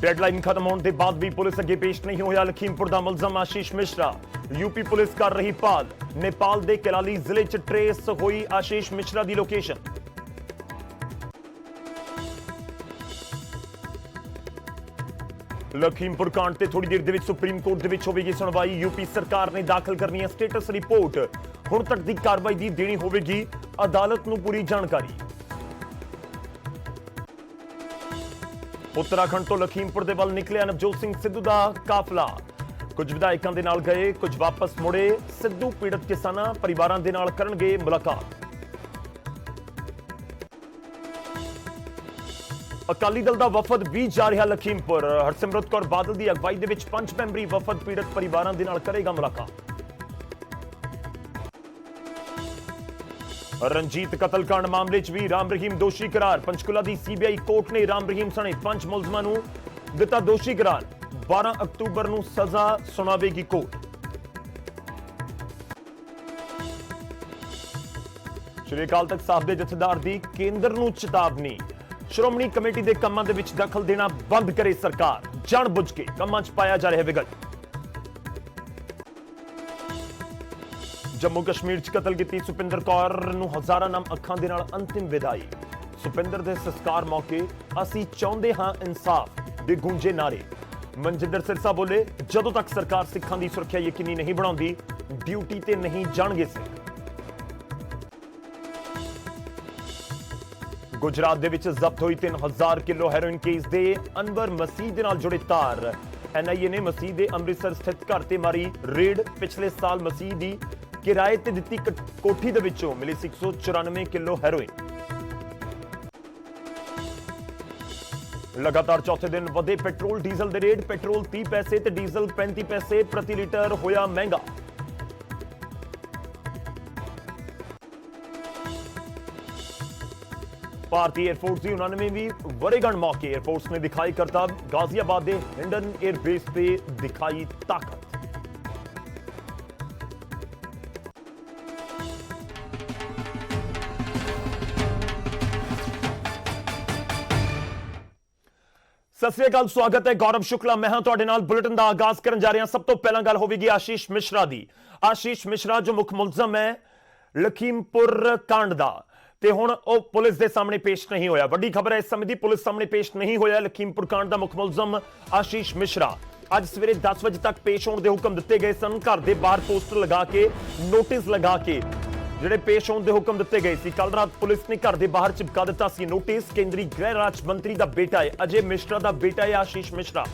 Deadline खत्म होने के बाद भी पुलिस अगे पेश नहीं होया लखीमपुर का मुलजम आशीष मिश्रा। यूपी पुलिस कर रही भाल। नेपाल के किलाली जिले च ट्रेस हुई आशीष मिश्रा की लोकेशन। लखीमपुर कांड से थोड़ी देर के सुप्रीम कोर्ट के होगी सुनवाई। यूपी सरकार ने दाखिल करनी है स्टेटस रिपोर्ट। हुण तक की कार्रवाई की देनी होगी अदालत को पूरी जानकारी। उत्तराखंड तो लखीमपुर के वल निकलिया नवजोत सिंह सिद्धू का काफिला। कुछ विधायकों के नाल गए, कुछ वापस मुड़े। सिद्धू पीड़ित किसानां परिवारों के नाल करनगे मुलाकात। अकाली दल का वफद भी जा रहा लखीमपुर। हरसिमरत कौर बादल की अगवाई दे विच 5 मैंबरी वफद पीड़ित परिवारों के नाल करेगा मुलाकात। रंजीत कतलकांड मामले च भी राम रहीम दोषी करार। पंचकुला की सीबीआई कोर्ट ने राम रहीम सने 5 मुलजमां नूं दिता दोषी करार। 12 अक्तूबर नूं सजा सुनावेगी कोर्ट। श्री अकाल तख्त साहिब के जथेदार की केंद्र नूं चेतावनी। श्रोमणी कमेटी के कामां दे विच दखल देना बंद करे सरकार। जानबुझ के कामां च पाया जा रहा विघट। जम्मू कश्मीर च कतल की सुपिंदर कौर नूं हजारां नाम अखां दे नाल अंतिम विदाई। सुपिंदर के संस्कार मौके असीं चाहुंदे हां इंसाफ दे गूंजे नारे। मनजिंदर सिरसा बोले, जदों तक सरकार सिखां दी सुरक्षा यकीनी नहीं बनाउंदी ड्यूटी ते नहीं जाणगे सिख। गुजरात दे विच जब्त हुई 3000 किलो हैरोइन केस दे अनवर मसीह दे नाल जुड़े तार। एनआईए ने मसीह दे अमृतसर स्थित घर ते मारी रेड। पिछले साल मसीह दी किराए ते दित्ती कोठी दे विचों मिली 194 किलो हैरोइन। लगातार चौथे दिन वधे पेट्रोल डीजल दे रेट। पेट्रोल 30 पैसे ते डीजल 35 पैसे प्रति लीटर होया महंगा। भारतीय एयरफोर्स की 99वीं वर्षगांठ मौके एयरफोर्स ने दिखाई करतब। गाजियाबाद के हिंडन एयरबेस पे दिखाई ताकत। सत श्री अकाल, स्वागत है। गौरव शुक्ला मैं हां तुहाडे नाल। बुलेटिन का आगाज करन जा रहे हैं। सब तो पहला गल होगी आशीष मिश्रा की। आशीष मिश्रा जो मुख मुलजम है लखीमपुर कांड का, ते हुण ओह पुलिस के सामने पेश नहीं होया। वड्डी खबर है इस समय की, पुलिस सामने पेश नहीं होया लखीमपुर कांड का मुख मुलजम आशीष मिश्रा। अज सवेरे 10 बजे तक पेश होने के हुक्म दिते गए सन। घर के बाहर पोस्टर लगा के, नोटिस लगा के जिहड़े पेश होने के हुक्म दिते गए सी। कल रात पुलिस ने घर के बाहर चिपका दिता सी नोटिस। केंद्रीय गृह राज्य मंत्री का बेटा है अजय मिश्रा का बेटा है आशीष मिश्रा।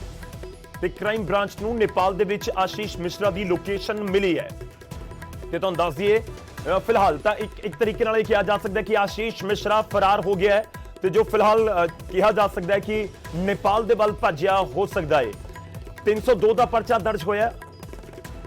ते क्राइम ब्रांच नूं नेपाल दे विच आशीष मिश्रा की लोकेशन मिली है। ते तुहानूं दस दईए फिलहाल तो एक तरीके नाल कहा जा सकता है कि आशीष मिश्रा फरार हो गया है। तो जो फिलहाल कहा जा सकता है कि नेपाल के वल भज्या हो सकता है। 302 का परचा दर्ज होया।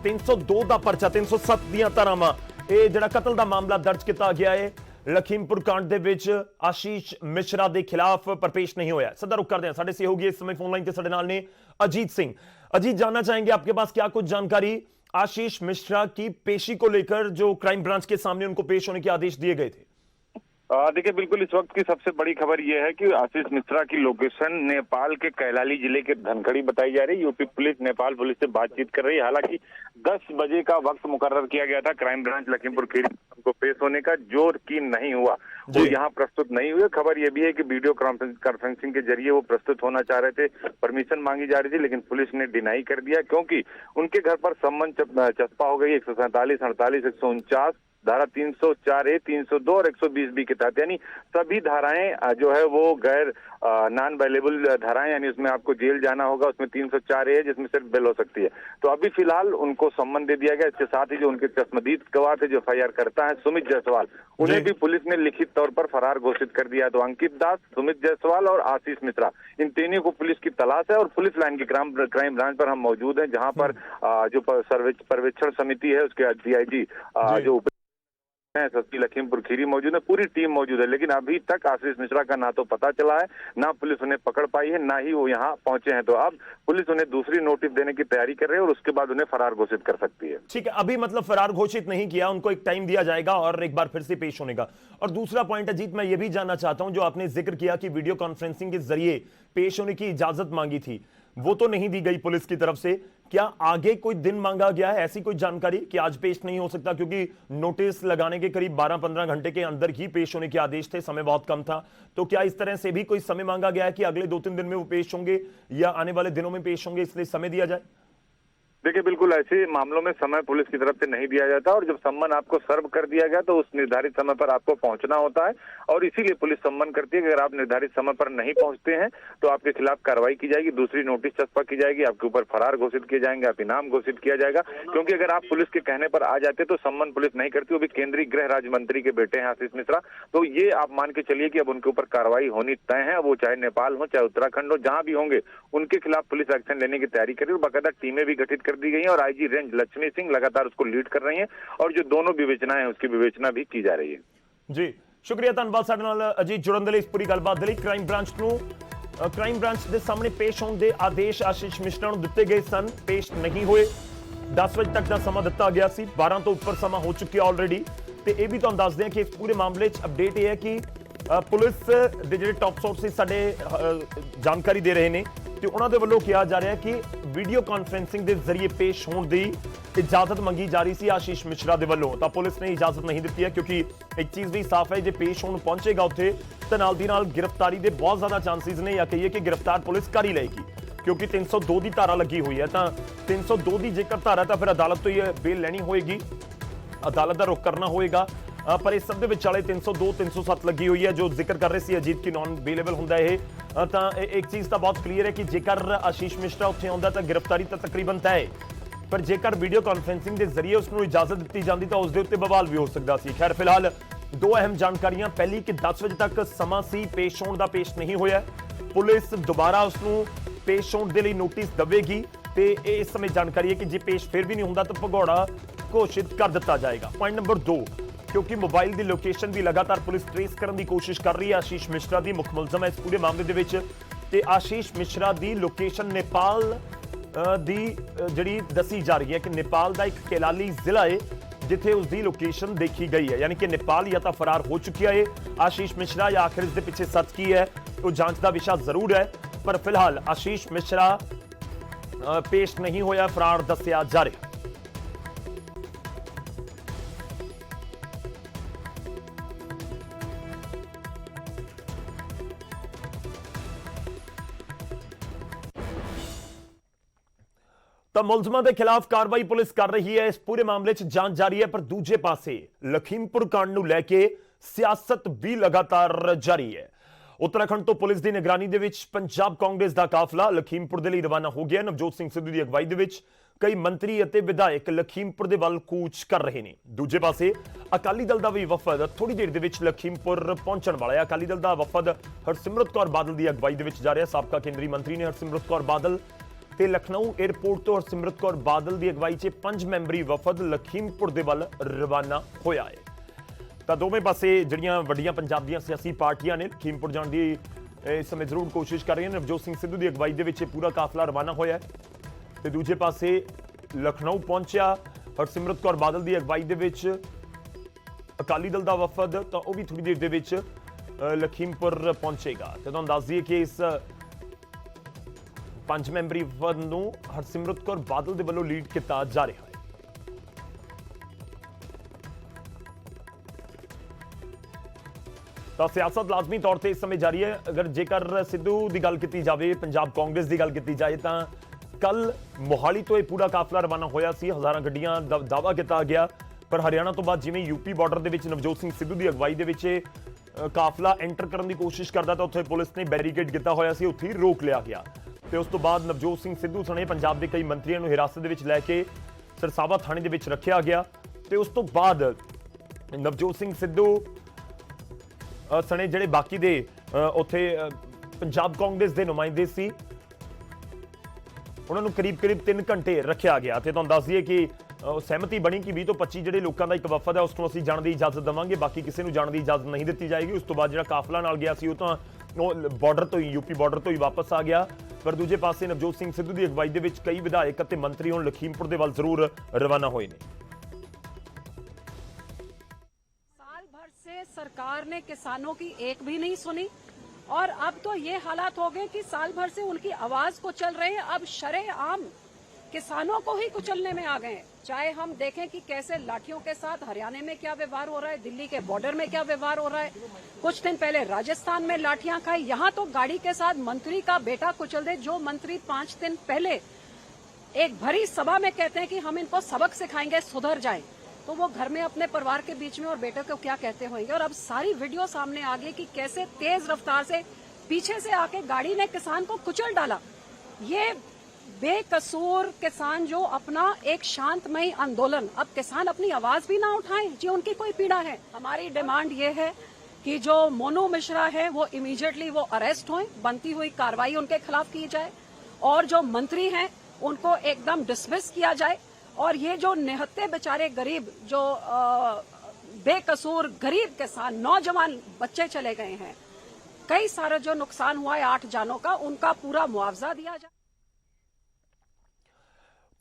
302 का परचा, 307 दी धारावां ये जिहड़ा कतल का मामला दर्ज किया गया है लखीमपुर कांड दे विच आशीष मिश्रा के खिलाफ पर पेश नहीं होया। सदा रुक करते हैं। साडे सहयोगी इस समय फोनलाइन के साडे नाल ने अजीत सिंह। अजीत, जानना चाहेंगे आपके पास क्या कुछ जानकारी आशीष मिश्रा की पेशी को लेकर जो क्राइम ब्रांच के सामने उनको पेश होने के आदेश दिए गए थे? देखिए, बिल्कुल इस वक्त की सबसे बड़ी खबर यह है कि आशीष मिश्रा की लोकेशन नेपाल के कैलाली जिले के धनखड़ी बताई जा रही है। यूपी पुलिस नेपाल पुलिस से बातचीत कर रही है। हालांकि 10 बजे का वक्त मुकर्रर किया गया था क्राइम ब्रांच लखीमपुर खीरी को पेश होने का, जो कि नहीं हुआ, वो यहाँ प्रस्तुत नहीं हुए। खबर यह भी है कि वीडियो कॉन्फ्रेंसिंग के जरिए वो प्रस्तुत होना चाह रहे थे। परमिशन मांगी जा रही थी, लेकिन पुलिस ने डिनाई कर दिया क्योंकि उनके घर पर सम्मन चस्पा हो गई 147, 48, 149, धारा 304A, 302 और 120B के तहत। यानी सभी धाराएं जो है वो गैर नॉन अवेलेबल धाराएं, यानी उसमें आपको जेल जाना होगा। उसमें 304A है जिसमें सिर्फ बेल हो सकती है। तो अभी फिलहाल उनको सम्मन दे दिया गया। इसके साथ ही जो उनके चश्मदीद गवाह थे जो FIR करता है सुमित जायसवाल, उन्हें भी पुलिस ने लिखित तौर पर फरार घोषित कर दिया। तो अंकित दास, सुमित जायसवाल और आशीष मिश्रा, इन तीनों को पुलिस की तलाश है। और पुलिस लाइन की क्राइम ब्रांच पर हम मौजूद हैं, जहां पर जो पर्यवेक्षण समिति है उसके DIG जो हैं, एसएसपी लखीमपुर खीरी मौजूद है, पूरी टीम मौजूद है, लेकिन अभी तक आशीष मिश्रा का ना तो पता चला है, ना पुलिस उन्हें पकड़ पाई है, ना ही वो यहाँ पहुंचे हैं। तो अब पुलिस उन्हें दूसरी नोटिस देने की तैयारी कर रही है और उसके बाद उन्हें फरार घोषित कर सकती है। ठीक है, अभी मतलब फरार घोषित नहीं किया, उनको एक टाइम दिया जाएगा और एक बार फिर से पेश होने का। और दूसरा पॉइंट अजीत, मैं ये भी जानना चाहता हूं, जो आपने जिक्र किया कि वीडियो कॉन्फ्रेंसिंग के जरिए पेश होने की इजाजत मांगी थी, वो तो नहीं दी गई पुलिस की तरफ से। क्या आगे कोई दिन मांगा गया है, ऐसी कोई जानकारी कि आज पेश नहीं हो सकता? क्योंकि नोटिस लगाने के करीब 12-15 घंटे के अंदर ही पेश होने के आदेश थे, समय बहुत कम था। तो क्या इस तरह से भी कोई समय मांगा गया है कि अगले 2-3 दिन में वो पेश होंगे या आने वाले दिनों में पेश होंगे, इसलिए समय दिया जाए? देखिए, बिल्कुल ऐसे मामलों में समय पुलिस की तरफ से नहीं दिया जाता और जब सम्मन आपको सर्व कर दिया गया तो उस निर्धारित समय पर आपको पहुंचना होता है और इसीलिए पुलिस सम्मन करती है कि अगर आप निर्धारित समय पर नहीं पहुंचते हैं तो आपके खिलाफ कार्रवाई की जाएगी, दूसरी नोटिस चस्पा की जाएगी, आपके ऊपर फरार घोषित किए जाएंगे, आप इनाम घोषित किया जाएगा। क्योंकि अगर आप पुलिस के कहने पर आ जाते तो सम्मन पुलिस नहीं करती। वो भी केंद्रीय गृह राज्य मंत्री के बेटे हैं आशीष मिश्रा, तो ये आप मान के चलिए कि अब उनके ऊपर कार्रवाई होनी तय है। वो चाहे नेपाल हो, चाहे उत्तराखंड हो, जहां भी होंगे उनके खिलाफ पुलिस एक्शन लेने की तैयारी कर रही है। बाकायदा टीमें भी गठित कर दी गई है और आईजी रेंज लक्ष्मी सिंह लगातार उसको लीड कर रही हैं और जो दोनों विवेचनाएं हैं उसकी विवेचना भी की जा रही है। जी शुक्रिया, धन्यवाद ਸਾਡੇ ਨਾਲ ਅਜੀਤ ਜੁੜਨ ਦੇ ਲਈ, ਇਸ ਪੂਰੀ ਗੱਲਬਾਤ ਦੇ ਲਈ। ਕ੍ਰਾਈਮ ਬ੍ਰਾਂਚ ਦੇ ਸਾਹਮਣੇ ਪੇਸ਼ ਹੋਣ ਦੇ ਆਦੇਸ਼ ਆਸ਼ੀਸ਼ ਮਿਸ਼ਰਾ ਨੂੰ ਦਿੱਤੇ ਗਏ ਸਨ, ਪੇਸ਼ ਨਹੀਂ ਹੋਏ। 10 ਵਜੇ ਤੱਕ ਦਾ ਸਮਾਂ ਦਿੱਤਾ ਗਿਆ ਸੀ, 12 ਤੋਂ ਉੱਪਰ ਸਮਾਂ ਹੋ ਚੁੱਕਿਆ ਆਲਰੇਡੀ। ਤੇ ਇਹ ਵੀ ਤੁਹਾਨੂੰ ਦੱਸਦੇ ਹਾਂ ਕਿ ਇਸ ਪੂਰੇ ਮਾਮਲੇ 'ਚ ਅਪਡੇਟ ਇਹ ਹੈ ਕਿ ਪੁਲਿਸ ਦੇ ਜਿਹੜੇ ਟੌਪ ਸੋਰਸਿਸ ਸਾਡੇ ਜਾਣਕਾਰੀ ਦੇ ਰਹੇ ਨੇ ਤੇ ਉਹਨਾਂ ਦੇ ਵੱਲੋਂ ਕਿਹਾ ਜਾ ਰਿਹਾ ਕਿ ਵੀਡੀਓ ਕਾਨਫਰੰਸਿੰਗ ਦੇ ਜ਼ਰੀਏ ਪੇਸ਼ ਹੋਣ ਦੀ ਇਜਾਜ਼ਤ ਮੰਗੀ ਜਾ ਰਹੀ ਸੀ ਆਸ਼ੀਸ਼ ਮਿਸ਼ਰਾ ਦੇ ਵੱਲੋਂ, ਤਾਂ ਪੁਲਿਸ ਨੇ ਇਜਾਜ਼ਤ ਨਹੀਂ ਦਿੱਤੀ ਹੈ। ਕਿਉਂਕਿ ਇੱਕ ਚੀਜ਼ ਵੀ ਸਾਫ਼ ਹੈ, ਜੇ ਪੇਸ਼ ਹੋਣ ਪਹੁੰਚੇਗਾ ਉੱਥੇ ਤਾਂ ਨਾਲ ਦੀ ਨਾਲ ਗ੍ਰਿਫਤਾਰੀ ਦੇ ਬਹੁਤ ਜ਼ਿਆਦਾ ਚਾਂਸਿਸ ਨੇ, ਜਾਂ ਕਹੀਏ ਕਿ ਗ੍ਰਿਫਤਾਰ ਪੁਲਿਸ ਕਰ ਹੀ ਲਏਗੀ। ਕਿਉਂਕਿ 302 ਦੀ ਧਾਰਾ ਲੱਗੀ ਹੋਈ ਹੈ, ਤਾਂ 302 ਦੀ ਜੇਕਰ ਧਾਰਾ ਤਾਂ ਫਿਰ ਅਦਾਲਤ ਤੋਂ ਹੀ ਬੇਲ ਲੈਣੀ ਹੋਏਗੀ, ਅਦਾਲਤ ਦਾ ਰੁਖ ਕਰਨਾ ਹੋਏਗਾ। ਪਰ ਇਸ ਸਭ ਦੇ ਵਿਚਾਲੇ 302 307 ਲੱਗੀ ਹੋਈ ਹੈ, ਜੋ ਜ਼ਿਕਰ ਕਰ ਰਹੇ ਸੀ ਅਜੀਤ ਕਿ ਨੌਨ ਬੇਲੇਬਲ ਹੁੰਦਾ ਇਹ। ਤਾਂ ਇੱਕ ਚੀਜ਼ ਤਾਂ ਬਹੁਤ ਕਲੀਅਰ ਹੈ ਕਿ ਜੇਕਰ ਆਸ਼ੀਸ਼ ਮਿਸ਼ਰਾ ਉੱਥੇ ਆਉਂਦਾ ਤਾਂ ਗ੍ਰਿਫਤਾਰੀ ਤਾਂ ਤਕਰੀਬਨ ਤੈਅ ਹੈ, ਪਰ ਜੇਕਰ ਵੀਡੀਓ ਕਾਨਫਰੰਸਿੰਗ ਦੇ ਜ਼ਰੀਏ ਉਸ ਨੂੰ ਇਜਾਜ਼ਤ ਦਿੱਤੀ ਜਾਂਦੀ ਤਾਂ ਉਸ ਦੇ ਉੱਤੇ ਬਵਾਲ ਵੀ ਹੋ ਸਕਦਾ ਸੀ। ਖੈਰ ਫਿਲਹਾਲ ਦੋ ਅਹਿਮ ਜਾਣਕਾਰੀਆਂ, ਪਹਿਲੀ ਕਿ 10 ਵਜੇ ਤੱਕ ਸਮਾਂ ਸੀ ਪੇਸ਼ ਹੋਣ ਦਾ, ਪੇਸ਼ ਨਹੀਂ ਹੋਇਆ। ਪੁਲਿਸ ਦੁਬਾਰਾ ਉਸ ਨੂੰ ਪੇਸ਼ ਹੋਣ ਦੇ ਲਈ ਨੋਟਿਸ ਦੇਵੇਗੀ ਤੇ ਇਸ ਸਮੇਂ ਜਾਣਕਾਰੀ ਹੈ ਕਿ ਜੇ ਪੇਸ਼ ਫਿਰ ਵੀ ਨਹੀਂ ਹੁੰਦਾ ਤਾਂ ਭਗੌੜਾ ਘੋਸ਼ਿਤ ਕਰ ਦਿੱਤਾ ਜਾਏਗਾ। ਪੁਆਇੰਟ ਨੰਬਰ 2, ਕਿਉਂਕਿ ਮੋਬਾਈਲ ਦੀ ਲੋਕੇਸ਼ਨ ਵੀ ਲਗਾਤਾਰ ਪੁਲਿਸ ਟ੍ਰੇਸ ਕਰਨ ਦੀ ਕੋਸ਼ਿਸ਼ ਕਰ ਰਹੀ ਹੈ। ਆਸ਼ੀਸ਼ ਮਿਸ਼ਰਾ ਦੀ ਮੁੱਖ ਮੁਲਜ਼ਮ ਹੈ ਇਸ ਪੂਰੇ ਮਾਮਲੇ ਦੇ ਵਿੱਚ, ਤੇ ਆਸ਼ੀਸ਼ ਮਿਸ਼ਰਾ ਦੀ ਲੋਕੇਸ਼ਨ ਨੇਪਾਲ ਦੀ ਜਿਹੜੀ ਦੱਸੀ ਜਾ ਰਹੀ ਹੈ ਕਿ ਨੇਪਾਲ ਦਾ ਇੱਕ ਕੇਲਾਲੀ ਜ਼ਿਲ੍ਹਾ ਹੈ ਜਿੱਥੇ ਉਸ ਦੀ ਲੋਕੇਸ਼ਨ ਦੇਖੀ ਗਈ ਹੈ। ਯਾਨੀ ਕਿ ਨੇਪਾਲ ਜਾਂ ਤਾਂ ਫਰਾਰ ਹੋ ਚੁੱਕਿਆ ਹੈ ਆਸ਼ੀਸ਼ ਮਿਸ਼ਰਾ, ਜਾਂ ਆਖਿਰ ਇਸ ਦੇ ਪਿੱਛੇ ਸੱਚ ਕੀ ਹੈ ਉਹ ਜਾਂਚ ਦਾ ਵਿਸ਼ਾ ਜ਼ਰੂਰ ਹੈ। ਪਰ ਫਿਲਹਾਲ ਆਸ਼ੀਸ਼ ਮਿਸ਼ਰਾ ਪੇਸ਼ ਨਹੀਂ ਹੋਇਆ, ਫਰਾਰ ਦੱਸਿਆ ਜਾ ਰਿਹਾ। ਤਾਂ ਮੁਲਜ਼ਮਾਂ ਦੇ ਖਿਲਾਫ ਕਾਰਵਾਈ ਪੁਲਿਸ ਕਰ ਰਹੀ ਹੈ, ਇਸ ਪੂਰੇ ਮਾਮਲੇ 'ਚ ਜਾਂਚ ਜਾਰੀ ਹੈ। ਪਰ ਦੂਜੇ ਪਾਸੇ ਲਖੀਮਪੁਰ ਕਾਂਡ ਨੂੰ ਲੈ ਕੇ ਸਿਆਸਤ ਵੀ ਲਗਾਤਾਰ ਜਾਰੀ ਹੈ। ਉੱਤਰਾਖੰਡ ਤੋਂ ਪੁਲਿਸ ਦੀ ਨਿਗਰਾਨੀ ਦੇ ਵਿੱਚ ਪੰਜਾਬ ਕਾਂਗਰਸ ਦਾ ਕਾਫਲਾ ਲਖੀਮਪੁਰ ਦੇ ਲਈ ਰਵਾਨਾ ਹੋ ਗਿਆ। ਨਵਜੋਤ ਸਿੰਘ ਸਿੱਧੂ ਦੀ ਅਗਵਾਈ ਦੇ ਵਿੱਚ ਕਈ ਮੰਤਰੀ ਅਤੇ ਵਿਧਾਇਕ ਲਖੀਮਪੁਰ ਦੇ ਵੱਲ ਕੂਚ ਕਰ ਰਹੇ ਨੇ। ਦੂਜੇ ਪਾਸੇ ਅਕਾਲੀ ਦਲ ਦਾ ਵੀ ਵਫਦ ਥੋੜੀ ਦੇਰ ਦੇ ਵਿੱਚ ਲਖੀਮਪੁਰ ਪਹੁੰਚਣ ਵਾਲਾ ਹੈ। ਅਕਾਲੀ ਦਲ ਦਾ ਵਫਦ ਹਰਸਿਮਰਤ ਕੌਰ ਬਾਦਲ ਦੀ ਅਗਵਾਈ ਦੇ ਵਿੱਚ ਜਾ ਰਿਹਾ। ਸਾਬਕਾ ਕੇਂਦਰੀ ਮੰਤਰੀ ਨੇ ਹਰਸਿਮਰਤ ਕੌਰ ਬਾਦਲ ਤੇ ਲਖਨਊ 에ਅਰਪੋਰਟ ਤੋਂ ਹਰਸਿਮਰਤ ਕੌਰ ਬਾਦਲ ਦੀ ਅਗਵਾਈ 'ਚ 5 ਮੈਂਬਰੀ ਵਫਦ ਲਖੀਮਪੁਰ ਦੇ ਵੱਲ ਰਵਾਨਾ ਹੋਇਆ ਹੈ। ਤਾਂ ਦੋਵੇਂ ਪਾਸੇ ਜਿਹੜੀਆਂ ਵੱਡੀਆਂ ਪੰਜਾਬ ਦੀਆਂ ਸਿਆਸੀ ਪਾਰਟੀਆਂ ਨੇ ਲਖੀਮਪੁਰ ਜਾਣ ਦੀ ਇਸ ਸਮੇਂ ਜ਼ਰੂਰ ਕੋਸ਼ਿਸ਼ ਕਰ ਰਹੀਆਂ ਨੇ। ਨਵਜੋਤ ਸਿੰਘ ਸਿੱਧੂ ਦੀ ਅਗਵਾਈ ਦੇ ਵਿੱਚ ਪੂਰਾ ਕਾਫਲਾ ਰਵਾਨਾ ਹੋਇਆ ਤੇ ਦੂਜੇ ਪਾਸੇ ਲਖਨਊ ਪਹੁੰਚਿਆ ਹਰਸਿਮਰਤ ਕੌਰ ਬਾਦਲ ਦੀ ਅਗਵਾਈ ਦੇ ਵਿੱਚ ਅਕਾਲੀ ਦਲ ਦਾ ਵਫਦ, ਤਾਂ ਉਹ ਵੀ ਥੋੜੀ ਦੇਰ ਦੇ ਵਿੱਚ ਲਖੀਮਪੁਰ ਪਹੁੰਚੇਗਾ। ਤੇ ਤੁਹਾਨੂੰ ਦੱਸ ਦਈਏ ਕਿ ਇਸ 5 ਮੈਂਬਰੀ ਵਫਦ ਨੂੰ ਹਰਸਿਮਰਤ ਕੌਰ ਬਾਦਲ ਦੇ ਵੱਲੋਂ ਲੀਡ ਕੀਤਾ ਜਾ ਰਿਹਾ ਹੈ। ਤਾਂ ਸਿਆਸਤ ਲਾਜ਼ਮੀ ਤੌਰ ਤੇ ਇਸ ਸਮੇਂ ਜਾਰੀ ਹੈ। ਅਗਰ ਜੇਕਰ ਸਿੱਧੂ ਦੀ ਗੱਲ ਕੀਤੀ ਜਾਵੇ, ਪੰਜਾਬ ਕਾਂਗਰਸ ਦੀ ਗੱਲ ਕੀਤੀ ਜਾਏ, ਤਾਂ ਕੱਲ ਮੋਹਾਲੀ ਤੋਂ ਇਹ ਪੂਰਾ ਕਾਫਲਾ ਰਵਾਨਾ ਹੋਇਆ ਸੀ। ਹਜ਼ਾਰਾਂ ਗੱਡੀਆਂ ਦਾ ਦਾਅਵਾ ਕੀਤਾ ਗਿਆ, ਪਰ ਹਰਿਆਣਾ ਤੋਂ ਬਾਅਦ ਜਿਵੇਂ ਯੂਪੀ ਬਾਰਡਰ ਦੇ ਵਿੱਚ ਨਵਜੋਤ ਸਿੰਘ ਸਿੱਧੂ ਦੀ ਅਗਵਾਈ ਦੇ ਵਿੱਚ ਕਾਫਲਾ ਐਂਟਰ ਕਰਨ ਦੀ ਕੋਸ਼ਿਸ਼ ਕਰਦਾ ਤਾਂ ਉੱਥੇ ਪੁਲਿਸ ਨੇ ਬੈਰੀਕੇਡ ਕੀਤਾ ਹੋਇਆ ਸੀ, ਉੱਥੇ ਰੋਕ ਲਿਆ ਗਿਆ। ਤੇ ਉਸ ਤੋਂ ਬਾਅਦ ਨਵਜੋਤ ਸਿੰਘ ਸਿੱਧੂ ਸਣੇ ਪੰਜਾਬ ਦੇ ਕਈ ਮੰਤਰੀਆਂ ਨੂੰ ਹਿਰਾਸਤ ਦੇ ਵਿੱਚ ਲੈ ਕੇ ਸਰਸਾਵਾ ਥਾਣੇ ਦੇ ਵਿੱਚ ਰੱਖਿਆ ਗਿਆ। ਤੇ ਉਸ ਤੋਂ ਬਾਅਦ ਨਵਜੋਤ ਸਿੰਘ ਸਿੱਧੂ ਸਣੇ ਜਿਹੜੇ ਬਾਕੀ ਦੇ ਉੱਥੇ ਪੰਜਾਬ ਕਾਂਗਰਸ ਦੇ ਨੁਮਾਇੰਦੇ ਸੀ ਉਹਨਾਂ ਨੂੰ ਕਰੀਬ 3 ਘੰਟੇ ਰੱਖਿਆ ਗਿਆ। ਤੇ ਤੁਹਾਨੂੰ ਦੱਸ ਦਈਏ ਕਿ ਸਹਿਮਤੀ ਬਣੀ ਕਿ 20 ਤੋਂ 25 ਜਿਹੜੇ ਲੋਕਾਂ ਦਾ ਇੱਕ ਵਫਦ ਹੈ ਉਸ ਨੂੰ ਅਸੀਂ ਜਾਣ ਦੀ ਇਜਾਜ਼ਤ ਦੇਵਾਂਗੇ, ਬਾਕੀ ਕਿਸੇ ਨੂੰ ਜਾਣ ਦੀ ਇਜਾਜ਼ਤ ਨਹੀਂ ਦਿੱਤੀ ਜਾਏਗੀ। ਉਸ ਤੋਂ ਬਾਅਦ ਜਿਹੜਾ ਕਾਫਲਾ ਨਾਲ ਗਿਆ ਸੀ ਉਹ ਤਾਂ ਬਾਰਡਰ ਤੋਂ ਹੀ, ਯੂਪੀ ਬਾਰਡਰ ਤੋਂ ਹੀ ਵਾਪਸ ਆ ਗਿਆ। ਪਰ ਦੂਜੇ ਪਾਸੇ ਨਵਜੋਤ ਸਿੰਘ ਸਿੱਧੂ ਦੀ ਅਗਵਾਈ ਦੇ ਵਿੱਚ ਕਈ ਵਿਧਾਇਕ ਅਤੇ ਮੰਤਰੀ ਹੁਣ ਲਖੀਮਪੁਰ ਦੇ ਵੱਲ ਜ਼ਰੂਰ ਰਵਾਨਾ ਹੋਏ ਨੇ। साल भर से सरकार ने किसानों की एक भी नहीं सुनी और अब तो ये हालात हो गए कि साल भर से उनकी आवाज को चल रहे हैं, अब शरेआम किसानों को ही कुचलने में आ गए हैं। चाहे हम देखें कि कैसे लाठियों के साथ हरियाणा में क्या व्यवहार हो रहा है, दिल्ली के बॉर्डर में क्या व्यवहार हो रहा है, कुछ दिन पहले राजस्थान में लाठियां खाई, यहाँ तो गाड़ी के साथ मंत्री का बेटा कुचल दे। जो मंत्री 5 दिन पहले एक भरी सभा में कहते हैं कि हम इनको सबक सिखाएंगे, सुधर जाएं, तो वो घर में अपने परिवार के बीच में और बेटे को क्या कहते होंगे। और अब सारी वीडियो सामने आ गई कि कैसे तेज रफ्तार से पीछे से आके गाड़ी ने किसान को कुचल डाला। ये बेकसूर किसान जो अपना एक शांतमयी आंदोलन, अब किसान अपनी आवाज भी ना उठाएं जी, उनकी कोई पीड़ा है। हमारी डिमांड ये है कि जो मोनू मिश्रा है वो इमीडिएटली वो अरेस्ट हों, बनती हुई कार्रवाई उनके खिलाफ की जाए और जो मंत्री हैं उनको एकदम डिसमिस किया जाए। और ये जो निहत्ते बेचारे गरीब, जो बेकसूर गरीब किसान, नौजवान बच्चे चले गए हैं, कई सारा जो नुकसान हुआ है 8 जानों का, उनका पूरा मुआवजा दिया जाए।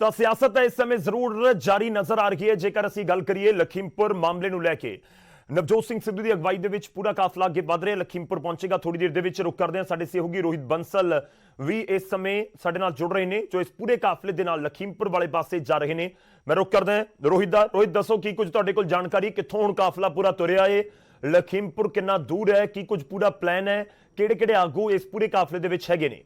ਤਾਂ ਸਿਆਸਤ ਇਸ ਸਮੇਂ ਜ਼ਰੂਰ ਜਾਰੀ ਨਜ਼ਰ ਆ ਰਹੀ ਹੈ। ਜੇਕਰ ਅਸੀਂ ਗੱਲ ਕਰੀਏ ਲਖੀਮਪੁਰ ਮਾਮਲੇ ਨੂੰ ਲੈ ਕੇ, ਨਵਜੋਤ ਸਿੰਘ ਸਿੱਧੂ ਦੀ ਅਗਵਾਈ ਦੇ ਵਿੱਚ ਪੂਰਾ ਕਾਫਲਾ ਅੱਗੇ ਵਧ ਰਿਹਾ, ਲਖੀਮਪੁਰ ਪਹੁੰਚੇਗਾ। ਥੋੜੀ ਦੇਰ ਦੇ ਵਿੱਚ ਰੁਕ ਕਰਦੇ ਹਾਂ, ਸਾਡੇ ਸਹਿਯੋਗੀ ਰੋਹਿਤ ਬੰਸਲ ਵੀ ਇਸ ਸਮੇਂ ਸਾਡੇ ਨਾਲ ਜੁੜ ਰਹੇ ਨੇ ਜੋ ਇਸ ਪੂਰੇ ਕਾਫਲੇ ਦੇ ਨਾਲ ਲਖੀਮਪੁਰ ਵਾਲੇ ਪਾਸੇ ਜਾ ਰਹੇ ਨੇ। ਮੈਂ ਰੁਕ ਕਰਦਾ ਰੋਹਿਤ ਦੱਸੋ ਕੀ ਕੁਝ ਤੁਹਾਡੇ ਕੋਲ ਜਾਣਕਾਰੀ, ਕਿੱਥੋਂ ਹੁਣ ਕਾਫਲਾ ਪੂਰਾ ਤੁਰਿਆ ਏ, ਲਖੀਮਪੁਰ ਕਿੰਨਾ ਦੂਰ ਹੈ, ਕੀ ਕੁਝ ਪੂਰਾ ਪਲਾਨ ਹੈ, ਕਿਹੜੇ ਆਗੂ ਇਸ ਪੂਰੇ ਕਾਫਲੇ ਦੇ ਵਿੱਚ ਹੈਗੇ ਨੇ?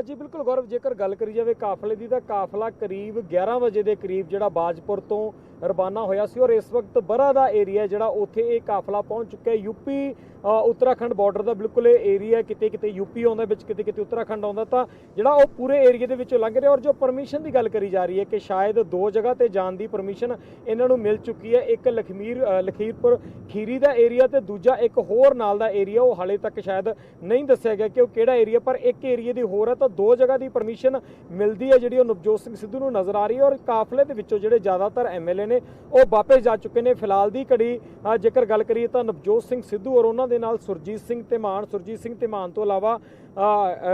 ਜੀ ਬਿਲਕੁਲ ਗੌਰਵ, ਜੇਕਰ ਗੱਲ ਕਰੀ ਜਾਵੇ ਕਾਫਲੇ ਦੀ ਤਾਂ ਕਾਫਲਾ ਕਰੀਬ 11 ਵਜੇ ਦੇ ਕਰੀਬ ਜਿਹੜਾ ਬਾਜਪੁਰ ਤੋਂ ਰਵਾਨਾ ਹੋਇਆ ਸੀ ਔਰ ਇਸ ਵਕਤ ਬਰਾ ਦਾ ਏਰੀਆ ਜਿਹੜਾ ਉੱਥੇ ਇਹ ਕਾਫਲਾ ਪਹੁੰਚ ਚੁੱਕਿਆ। ਯੂਪੀ ਉੱਤਰਾਖੰਡ ਬਾਰਡਰ ਦਾ ਬਿਲਕੁਲ ਇਹ ਏਰੀਆ, ਕਿਤੇ ਯੂਪੀ ਆਉਂਦਾ ਵਿੱਚ, ਕਿਤੇ ਉੱਤਰਾਖੰਡ ਆਉਂਦਾ, ਤਾਂ ਜਿਹੜਾ ਉਹ ਪੂਰੇ ਏਰੀਏ ਦੇ ਵਿੱਚੋਂ ਲੰਘ ਰਿਹਾ। ਔਰ ਜੋ ਪਰਮਿਸ਼ਨ ਦੀ ਗੱਲ ਕਰੀ ਜਾ ਰਹੀ ਹੈ ਕਿ ਸ਼ਾਇਦ 2 ਜਗ੍ਹਾ ਤੇ ਜਾਣ ਦੀ ਪਰਮਿਸ਼ਨ ਇਹਨਾਂ ਨੂੰ ਮਿਲ ਚੁੱਕੀ ਹੈ, ਇੱਕ ਲਖੀਰਪੁਰ ਖੀਰੀ ਦਾ ਏਰੀਆ ਤੇ ਦੂਜਾ ਇੱਕ ਹੋਰ ਨਾਲ ਦਾ ਏਰੀਆ, ਉਹ ਹਾਲੇ ਤੱਕ ਸ਼ਾਇਦ ਨਹੀਂ ਦੱਸਿਆ ਗਿਆ ਕਿ ਉਹ ਕਿਹੜਾ ਏਰੀਆ, ਪਰ ਇੱਕ ਏਰੀਏ ਦੀ ਹੋਰ ਹੈ। ਤਾਂ 2 ਜਗ੍ਹਾ ਦੀ ਪਰਮਿਸ਼ਨ ਮਿਲਦੀ ਹੈ ਜਿਹੜੀ ਉਹ ਨਵਜੋਤ ਸਿੰਘ ਸਿੱਧੂ ਨੂੰ ਨਜ਼ਰ ਆ ਰਹੀ ਹੈ। ਔਰ ਕਾਫਲੇ ਦੇ ਵਿੱਚੋਂ ਜਿਹੜੇ ਜ਼ਿਆਦਾਤਰ ਐਮਐਲਏ ਨੇ ਉਹ ਵਾਪਸ ਜਾ ਚੁੱਕੇ ਨੇ। ਫਿਲਹਾਲ ਦੀ ਘੜੀ ਜੇਕਰ ਗੱਲ ਕਰੀਏ ਤਾਂ ਨਵਜੋਤ ਸਿੰਘ ਸਿੱਧੂ ਔਰ ਉਹਨਾਂ ਦੇ ਨਾਲ ਸੁਰਜੀਤ ਸਿੰਘ ਧੀਮਾਨ ਤੋਂ ਇਲਾਵਾ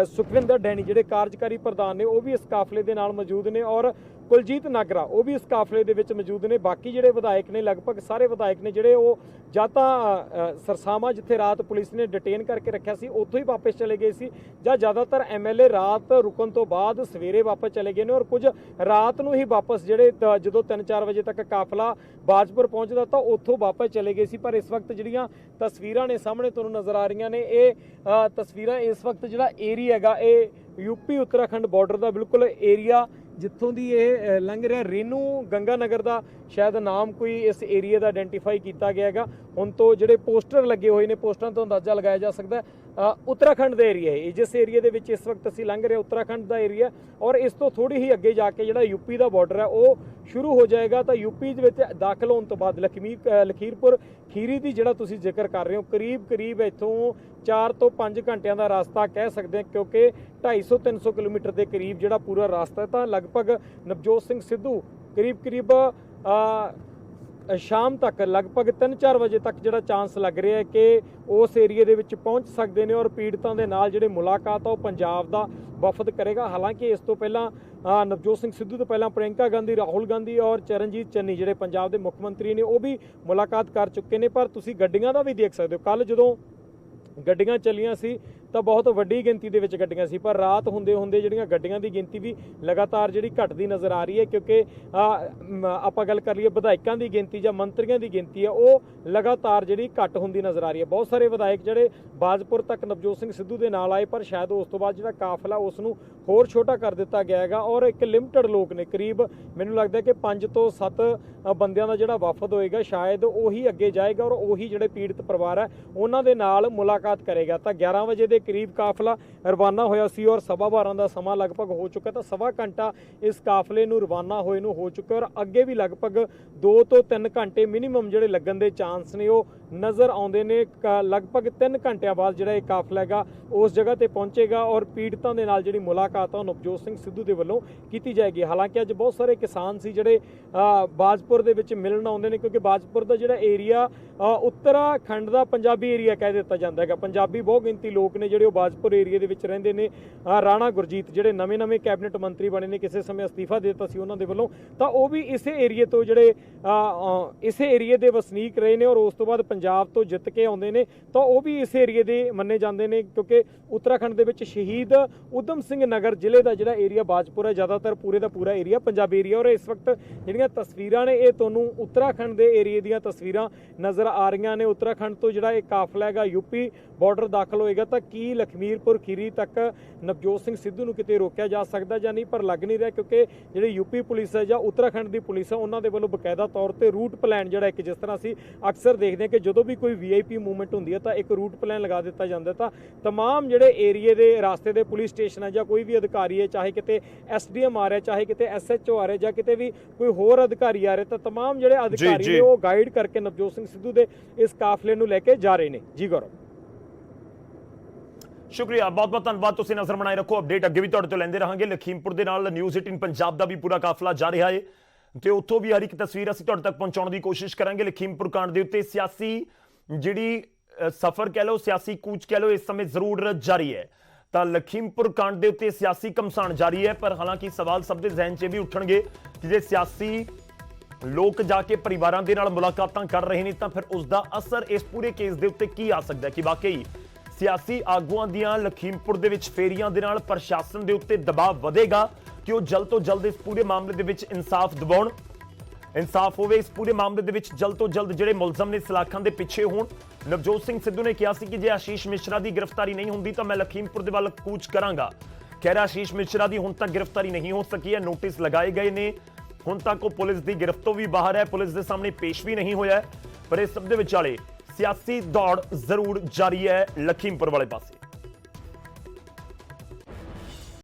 ਸੁਖਵਿੰਦਰ ਡੈਣੀ ਜਿਹੜੇ ਕਾਰਜਕਾਰੀ ਪ੍ਰਧਾਨ ਨੇ ਉਹ ਵੀ ਇਸ ਕਾਫਲੇ ਦੇ ਨਾਲ ਮੌਜੂਦ ਨੇ ਔਰ ਕੁਲਜੀਤ ਨਾਗਰਾ ਉਹ ਵੀ ਇਸ ਕਾਫਲੇ ਦੇ ਵਿੱਚ ਮੌਜੂਦ ਨੇ। ਬਾਕੀ ਜਿਹੜੇ ਵਿਧਾਇਕ ਨੇ, ਲਗਭਗ ਸਾਰੇ ਵਿਧਾਇਕ ਨੇ ਜਿਹੜੇ ਉਹ ਜਾਂ ਤਾਂ ਸਰਸਾਵਾਂ ਜਿੱਥੇ ਰਾਤ ਪੁਲਿਸ ਨੇ ਡਿਟੇਨ ਕਰਕੇ ਰੱਖਿਆ ਸੀ ਉੱਥੋਂ ਹੀ ਵਾਪਸ ਚਲੇ ਗਏ ਸੀ, ਜਾਂ ਜ਼ਿਆਦਾਤਰ ਐਮਐਲਏ ਰਾਤ ਰੁਕਣ ਤੋਂ ਬਾਅਦ ਸਵੇਰੇ ਵਾਪਸ ਚਲੇ ਗਏ ਨੇ ਔਰ ਕੁਝ ਰਾਤ ਨੂੰ ਹੀ ਵਾਪਸ ਜਿਹੜੇ ਜਦੋਂ 3-4 ਵਜੇ ਤੱਕ ਕਾਫਲਾ ਬਾਜਪੁਰ ਪਹੁੰਚਦਾ ਤਾਂ ਉੱਥੋਂ ਵਾਪਸ ਚਲੇ ਗਏ ਸੀ। ਪਰ ਇਸ ਵਕਤ ਜਿਹੜੀਆਂ ਤਸਵੀਰਾਂ ਨੇ ਸਾਹਮਣੇ ਤੁਹਾਨੂੰ ਨਜ਼ਰ ਆ ਰਹੀਆਂ ਨੇ, ਇਹ ਤਸਵੀਰਾਂ ਇਸ ਵਕਤ ਜਿਹੜਾ ਏਰੀਆ ਹੈਗਾ ਇਹ ਯੂਪੀ ਉੱਤਰਾਖੰਡ ਬਾਰਡਰ ਦਾ ਬਿਲਕੁਲ ਏਰੀਆ ਜਿੱਥੋਂ ਦੀ ਇਹ ਲੰਘ ਰਿਹਾ, ਰੇਨੂ ਗੰਗਾ ਨਗਰ ਦਾ ਸ਼ਾਇਦ ਨਾਮ ਕੋਈ ਇਸ ਏਰੀਆ ਦਾ ਆਇਡੈਂਟੀਫਾਈ ਕੀਤਾ ਗਿਆ ਹੈਗਾ। ਹੁਣ ਤੋਂ ਜਿਹੜੇ ਪੋਸਟਰ ਲੱਗੇ ਹੋਏ ਨੇ, ਪੋਸਟਰਾਂ ਤੋਂ ਅੰਦਾਜ਼ਾ ਲਗਾਇਆ ਜਾ ਸਕਦਾ ਉੱਤਰਾਖੰਡ ਦਾ ਏਰੀਆ ਹੈ। ਜਿਸ ਏਰੀਆ ਦੇ ਵਿੱਚ ਇਸ ਵਕਤ ਅਸੀਂ ਲੰਘ ਰਹੇ ਉੱਤਰਾਖੰਡ ਦਾ ਏਰੀਆ ਔਰ ਇਸ ਤੋਂ ਥੋੜੀ ਹੀ ਅੱਗੇ ਜਾ ਕੇ ਜਿਹੜਾ ਯੂਪੀ ਦਾ ਬਾਰਡਰ ਹੈ ਉਹ ਸ਼ੁਰੂ ਹੋ ਜਾਏਗਾ। ਤਾਂ ਯੂਪੀ ਦੇ ਵਿੱਚ ਦਾਖਲ ਹੋਣ ਤੋਂ ਬਾਅਦ ਲਖੀਰਪੁਰ ਖੀਰੀ ਦੀ ਜਿਹੜਾ ਤੁਸੀਂ ਜ਼ਿਕਰ ਕਰ ਰਹੇ ਹੋ, ਕਰੀਬ ਇੱਥੋਂ 4 ਤੋਂ 5 ਘੰਟਿਆਂ ਦਾ ਰਸਤਾ ਕਹਿ ਸਕਦੇ ਹਾਂ, ਕਿਉਂਕਿ 250-300 ਕਿਲੋਮੀਟਰ ਦੇ ਕਰੀਬ ਜਿਹੜਾ ਪੂਰਾ ਰਸਤਾ ਹੈ। ਤਾਂ ਲਗਭਗ ਨਵਜੋਤ ਸਿੰਘ ਸਿੱਧੂ ਕਰੀਬ ਸ਼ਾਮ ਤੱਕ ਲਗਭਗ 3-4 ਵਜੇ ਤੱਕ ਜਿਹੜਾ ਚਾਂਸ ਲੱਗ ਰਿਹਾ ਹੈ ਕਿ ਉਸ ਏਰੀਏ ਦੇ ਵਿੱਚ ਪਹੁੰਚ ਸਕਦੇ ਨੇ ਔਰ ਪੀੜਤਾਂ ਦੇ ਨਾਲ ਜਿਹੜੇ ਮੁਲਾਕਾਤ ਆ ਉਹ ਪੰਜਾਬ ਦਾ ਵਫਦ ਕਰੇਗਾ। ਹਾਲਾਂਕਿ ਇਸ ਤੋਂ ਪਹਿਲਾਂ ਨਵਜੋਤ ਸਿੰਘ ਸਿੱਧੂ ਤੋਂ ਪਹਿਲਾਂ ਪ੍ਰਿਯੰਕਾ ਗਾਂਧੀ, ਰਾਹੁਲ ਗਾਂਧੀ ਔਰ ਚਰਨਜੀਤ ਚੰਨੀ ਜਿਹੜੇ ਪੰਜਾਬ ਦੇ ਮੁੱਖ ਮੰਤਰੀ ਨੇ ਉਹ ਵੀ ਮੁਲਾਕਾਤ ਕਰ ਚੁੱਕੇ ਨੇ। ਪਰ ਤੁਸੀਂ ਗੱਡੀਆਂ ਦਾ ਵੀ ਦੇਖ ਸਕਦੇ ਹੋ, ਕੱਲ ਜਦੋਂ ਗੱਡੀਆਂ ਚੱਲੀਆਂ ਸੀ ਤਾਂ ਬਹੁਤ ਵੱਡੀ ਗਿਣਤੀ ਦੇ ਵਿੱਚ ਗੱਡੀਆਂ ਸੀ, ਪਰ ਰਾਤ ਹੁੰਦੇ ਜਿਹੜੀਆਂ ਗੱਡੀਆਂ ਦੀ ਗਿਣਤੀ ਵੀ ਲਗਾਤਾਰ ਜਿਹੜੀ ਘਟਦੀ ਨਜ਼ਰ ਆ ਰਹੀ ਹੈ, ਕਿਉਂਕਿ ਆਪਾਂ ਗੱਲ ਕਰ ਲਈਏ ਵਿਧਾਇਕਾਂ ਦੀ ਗਿਣਤੀ ਜਾਂ ਮੰਤਰੀਆਂ ਦੀ ਗਿਣਤੀ ਹੈ ਉਹ ਲਗਾਤਾਰ ਜਿਹੜੀ ਘਟ ਹੁੰਦੀ ਨਜ਼ਰ ਆ ਰਹੀ ਹੈ। ਬਹੁਤ ਸਾਰੇ ਵਿਧਾਇਕ ਜਿਹੜੇ ਬਾਜਪੁਰ ਤੱਕ ਨਵਜੋਤ ਸਿੰਘ ਸਿੱਧੂ ਦੇ ਨਾਲ ਆਏ, ਪਰ ਸ਼ਾਇਦ ਉਸ ਤੋਂ ਬਾਅਦ ਜਿਹੜਾ ਕਾਫਲਾ ਉਸ ਨੂੰ ਹੋਰ ਛੋਟਾ ਕਰ ਦਿੱਤਾ ਗਿਆ ਹੈਗਾ ਔਰ ਇੱਕ ਲਿਮਟਡ ਲੋਕ ਨੇ, ਕਰੀਬ ਮੈਨੂੰ ਲੱਗਦਾ ਕਿ 5 ਤੋਂ 7 ਬੰਦਿਆਂ ਦਾ ਜਿਹੜਾ ਵਫਦ ਹੋਏਗਾ ਸ਼ਾਇਦ ਉਹੀ ਅੱਗੇ ਜਾਏਗਾ ਔਰ ਉਹੀ ਜਿਹੜੇ ਪੀੜਤ ਪਰਿਵਾਰ ਹੈ ਉਹਨਾਂ ਦੇ ਨਾਲ ਮੁਲਾਕਾਤ ਕਰੇਗਾ। ਤਾਂ 11 ਵਜੇ ਦੇ ਕਰੀਬ ਕਾਫਲਾ ਰਵਾਨਾ ਹੋਇਆ ਸੀ ਔਰ 12:15 ਦਾ ਸਮਾਂ ਲਗਭਗ ਹੋ ਚੁੱਕਾ, ਤਾਂ ਸਵਾ ਘੰਟਾ ਇਸ ਕਾਫਲੇ ਨੂੰ ਰਵਾਨਾ ਹੋਏ ਨੂੰ ਹੋ ਚੁੱਕਾ ਔਰ ਅੱਗੇ ਵੀ ਲਗਭਗ 2 ਤੋਂ 3 ਘੰਟੇ ਮਿਨੀਮਮ ਜਿਹੜੇ ਲੱਗਣ ਦੇ ਚਾਂਸ ਨੇ ਉਹ ਨਜ਼ਰ ਆਉਂਦੇ ਨੇ। ਲਗਭਗ 3 ਘੰਟਿਆਂ ਬਾਅਦ ਜਿਹੜਾ ਇਹ ਕਾਫਲਾ ਹੈਗਾ ਉਸ ਜਗ੍ਹਾ ਤੇ ਪਹੁੰਚੇਗਾ ਔਰ ਪੀੜਤਾਂ ਦੇ ਨਾਲ ਜਿਹੜੀ ਮੁਲਾਕਾਤ ਆ ਉਹ ਨਵਜੋਤ ਸਿੰਘ ਸਿੱਧੂ ਦੇ ਵੱਲੋਂ ਕੀਤੀ ਜਾਏਗੀ। ਹਾਲਾਂਕਿ ਅੱਜ ਬਹੁਤ ਸਾਰੇ ਕਿਸਾਨ ਸੀ ਜਿਹੜੇ ਬਾਜਪੁਰ ਦੇ ਵਿੱਚ ਮਿਲਣ ਆਉਂਦੇ ਨੇ, ਕਿਉਂਕਿ ਬਾਜਪੁਰ ਦਾ ਜਿਹੜਾ ਏਰੀਆ ਉੱਤਰਾਖੰਡ ਦਾ ਪੰਜਾਬੀ ਏਰੀਆ ਕਹਿ ਦਿੱਤਾ ਜਾਂਦਾ ਹੈਗਾ। ਪੰਜਾਬੀ ਬਹੁ ਗਿਣਤੀ ਲੋਕ ਨੇ ਜਿਹੜੇ ਉਹ ਬਾਜਪੁਰ ਏਰੀਆ ਦੇ ਵਿੱਚ ਰਹਿੰਦੇ ਨੇ। ਰਾਣਾ ਗੁਰਜੀਤ ਜਿਹੜੇ ਨਵੇਂ ਕੈਬਨਿਟ ਮੰਤਰੀ ਬਣੇ ਨੇ, ਕਿਸੇ ਸਮੇਂ ਅਸਤੀਫਾ ਦੇ ਦਿੱਤਾ ਸੀ ਉਹਨਾਂ ਦੇ ਵੱਲੋਂ, ਤਾਂ ਉਹ ਵੀ ਇਸੇ ਏਰੀਏ ਤੋਂ ਜਿਹੜੇ ਇਸੇ ਏਰੀਏ ਦੇ ਵਸਨੀਕ ਰਹੇ ਨੇ ਔਰ ਉਸ ਤੋਂ ਬਾਅਦ ਪੰਜਾਬ ਤੋਂ ਜਿੱਤ ਕੇ ਆਉਂਦੇ ਨੇ, ਤਾਂ ਉਹ ਵੀ ਇਸ ਏਰੀਏ ਦੇ ਮੰਨੇ ਜਾਂਦੇ ਨੇ, ਕਿਉਂਕਿ ਉੱਤਰਾਖੰਡ ਦੇ ਵਿੱਚ ਸ਼ਹੀਦ ਊਧਮ ਸਿੰਘ ਨਗਰ ਜ਼ਿਲ੍ਹੇ ਦਾ ਜਿਹੜਾ ਏਰੀਆ ਬਾਜਪੁਰ ਹੈ, ਜ਼ਿਆਦਾਤਰ ਪੂਰੇ ਦਾ ਪੂਰਾ ਏਰੀਆ ਪੰਜਾਬੀ ਏਰੀਆ। ਔਰ ਇਸ ਵਕਤ ਜਿਹੜੀਆਂ ਤਸਵੀਰਾਂ ਨੇ ਇਹ ਤੁਹਾਨੂੰ ਉੱਤਰਾਖੰਡ ਦੇ ਏਰੀਏ ਦੀਆਂ ਤਸਵੀਰਾਂ ਨਜ਼ਰ ਆ ਰਹੀਆਂ ਨੇ। ਉੱਤਰਾਖੰਡ ਤੋਂ ਜਿਹੜਾ ਇਹ ਕਾਫਲਾ ਹੈਗਾ ਯੂਪੀ ਬਾਰਡਰ ਦਾਖਲ ਹੋਏਗਾ, ਤਾਂ ਕੀ ਲਖਮੀਰਪੁਰ ਖੀਰੀ ਤੱਕ ਨਵਜੋਤ ਸਿੰਘ ਸਿੱਧੂ ਨੂੰ ਕਿਤੇ ਰੋਕਿਆ ਜਾ ਸਕਦਾ ਜਾਂ ਨਹੀਂ, ਪਰ ਲੱਗ ਨਹੀਂ ਰਿਹਾ, ਕਿਉਂਕਿ ਜਿਹੜੀ ਯੂਪੀ ਪੁਲਿਸ ਹੈ ਜਾਂ ਉੱਤਰਾਖੰਡ ਦੀ ਪੁਲਿਸ ਹੈ ਉਹਨਾਂ ਦੇ ਵੱਲੋਂ ਬਕਾਇਦਾ ਤੌਰ ਤੇ ਰੂਟ ਪਲਾਨ ਜਿਹੜਾ ਇੱਕ, ਜਿਸ ਤਰ੍ਹਾਂ ਅਸੀਂ ਅਕਸਰ ਦੇਖਦੇ ਹਾਂ ਕਿ ਜਦੋਂ ਵੀ ਕੋਈ ਵੀਆਈਪੀ ਮੂਵਮੈਂਟ ਹੁੰਦੀ ਹੈ ਤਾਂ ਇੱਕ ਰੂਟ ਪਲਾਨ ਲਗਾ ਦਿੱਤਾ ਜਾਂਦਾ, ਤਾਂ ਤਮਾਮ ਜਿਹੜੇ ਏਰੀਏ ਦੇ ਰਾਸਤੇ ਦੇ ਪੁਲਿਸ ਸਟੇਸ਼ਨ ਹੈ ਜਾਂ ਕੋਈ ਵੀ ਅਧਿਕਾਰੀ ਹੈ, ਚਾਹੇ ਕਿਤੇ ਐਸਡੀਐਮ ਆ ਰਿਹਾ, ਚਾਹੇ ਕਿਤੇ ਐਸਐਚਓ ਆ ਰਿਹਾ ਜਾਂ ਕਿਤੇ ਵੀ ਕੋਈ ਹੋਰ ਅਧਿਕਾਰੀ ਆ ਰਿਹਾ, ਤਾਂ ਤਮਾਮ ਜਿਹੜੇ ਅਧਿਕਾਰੀ ਨੇ ਉਹ ਗਾਈਡ ਕਰਕੇ ਨਵਜੋਤ ਸਿੰਘ ਸਿੱਧੂ ਦੇ ਇਸ ਕਾਫਲੇ ਨੂੰ ਲੈ ਕੇ ਜਾ ਰਹੇ ਨੇ। ਜੀ ਗੌਰਵ, ਸ਼ੁਕਰੀਆ, ਬਹੁਤ ਬਹੁਤ ਧੰਨਵਾਦ। ਤੁਸੀਂ ਨਜ਼ਰ ਬਣਾਏ ਰੱਖੋ, ਅਪਡੇਟ ਅੱਗੇ ਵੀ ਤੁਹਾਡੇ ਤੋਂ ਲੈਂਦੇ ਰਹਾਂਗੇ। ਲਖੀਮਪੁਰ ਦੇ ਨਾਲ ਨਿਊਜ਼ 18 ਪੰਜਾਬ ਦਾ ਵੀ ਪੂਰਾ ਕਾਫਲਾ ਜਾ ਰਿਹਾ ਹੈ ਤੇ ਉੱਥੋਂ ਵੀ ਹਰ ਇੱਕ ਤਸਵੀਰ ਅਸੀਂ ਤੁਹਾਡੇ ਤੱਕ ਪਹੁੰਚਾਉਣ ਦੀ ਕੋਸ਼ਿਸ਼ ਕਰਾਂਗੇ। ਲਖੀਮਪੁਰ ਕਾਂਡ ਦੇ ਉੱਤੇ ਸਿਆਸੀ ਜਿਹੜੀ ਸਫ਼ਰ ਕਹਿ ਲਓ, ਸਿਆਸੀ ਕੂਚ ਕਹਿ ਲਓ, ਇਸ ਸਮੇਂ ਜ਼ਰੂਰ ਜਾਰੀ ਹੈ। ਤਾਂ ਲਖੀਮਪੁਰ ਕਾਂਡ ਦੇ ਉੱਤੇ ਸਿਆਸੀ ਘਮਸਾਨ ਜਾਰੀ ਹੈ, ਪਰ ਹਾਲਾਂਕਿ ਸਵਾਲ ਸਭ ਦੇ ਜ਼ਿਹਨ 'ਚ ਵੀ ਉੱਠਣਗੇ ਕਿ ਜੇ ਸਿਆਸੀ ਲੋਕ ਜਾ ਕੇ ਪਰਿਵਾਰਾਂ ਦੇ ਨਾਲ ਮੁਲਾਕਾਤਾਂ ਕਰ ਰਹੇ ਨੇ ਤਾਂ ਫਿਰ ਉਸ ਦਾ ਅਸਰ ਇਸ ਪੂਰੇ ਕੇਸ ਦੇ ਉੱਤੇ ਕੀ ਆ ਸਕਦਾ ਹੈ ਕਿ ਵਾਕਈ ਸਿਆਸੀ ਆਗੂਆਂ ਦੀਆਂ ਲਖੀਮਪੁਰ ਦੇ ਵਿੱਚ ਫੇਰੀਆਂ ਦੇ ਨਾਲ ਪ੍ਰਸ਼ਾਸਨ ਦੇ ਉੱਤੇ ਦਬਾਅ ਵਧੇਗਾ ਕਿ ਉਹ ਜਲਦ ਤੋਂ ਜਲਦ ਇਸ ਪੂਰੇ ਮਾਮਲੇ ਦੇ ਵਿੱਚ ਇਨਸਾਫ ਦਿਵਾਉਣ, ਇਨਸਾਫ ਹੋਵੇ ਇਸ ਪੂਰੇ ਮਾਮਲੇ ਦੇ ਵਿੱਚ, ਜਲਦ ਤੋਂ ਜਲਦ ਜਿਹੜੇ ਮੁਲਜ਼ਮ ਨੇ ਸਲਾਖਾਂ ਦੇ ਪਿੱਛੇ ਹੋਣ। ਨਵਜੋਤ ਸਿੰਘ ਸਿੱਧੂ ਨੇ ਕਿਹਾ ਸੀ ਕਿ ਜੇ ਆਸ਼ੀਸ਼ ਮਿਸ਼ਰਾ ਦੀ ਗ੍ਰਿਫਤਾਰੀ ਨਹੀਂ ਹੁੰਦੀ ਤਾਂ ਮੈਂ ਲਖੀਮਪੁਰ ਦੇ ਵੱਲ ਕੂਚ ਕਰਾਂਗਾ। ਕਹਿ ਰਿਹਾ ਆਸ਼ੀਸ਼ ਮਿਸ਼ਰਾ ਦੀ ਹੁਣ ਤੱਕ ਗ੍ਰਿਫਤਾਰੀ ਨਹੀਂ ਹੋ ਸਕੀ ਹੈ, ਨੋਟਿਸ ਲਗਾਏ ਗਏ ਨੇ, ਹੁਣ ਤੱਕ ਉਹ ਪੁਲਿਸ ਦੀ ਗਿਰਫਤ ਤੋਂ ਵੀ ਬਾਹਰ ਹੈ, ਪੁਲਿਸ ਦੇ ਸਾਹਮਣੇ ਪੇਸ਼ ਵੀ ਨਹੀਂ ਹੋਇਆ, ਪਰ ਇਸ ਸਭ ਦੇ ਵਿਚਾਲੇ ਸਿਆਸੀ ਦੌੜ ਜ਼ਰੂਰ ਜਾਰੀ ਹੈ ਲਖੀਮਪੁਰ ਵਾਲੇ ਪਾਸੇ।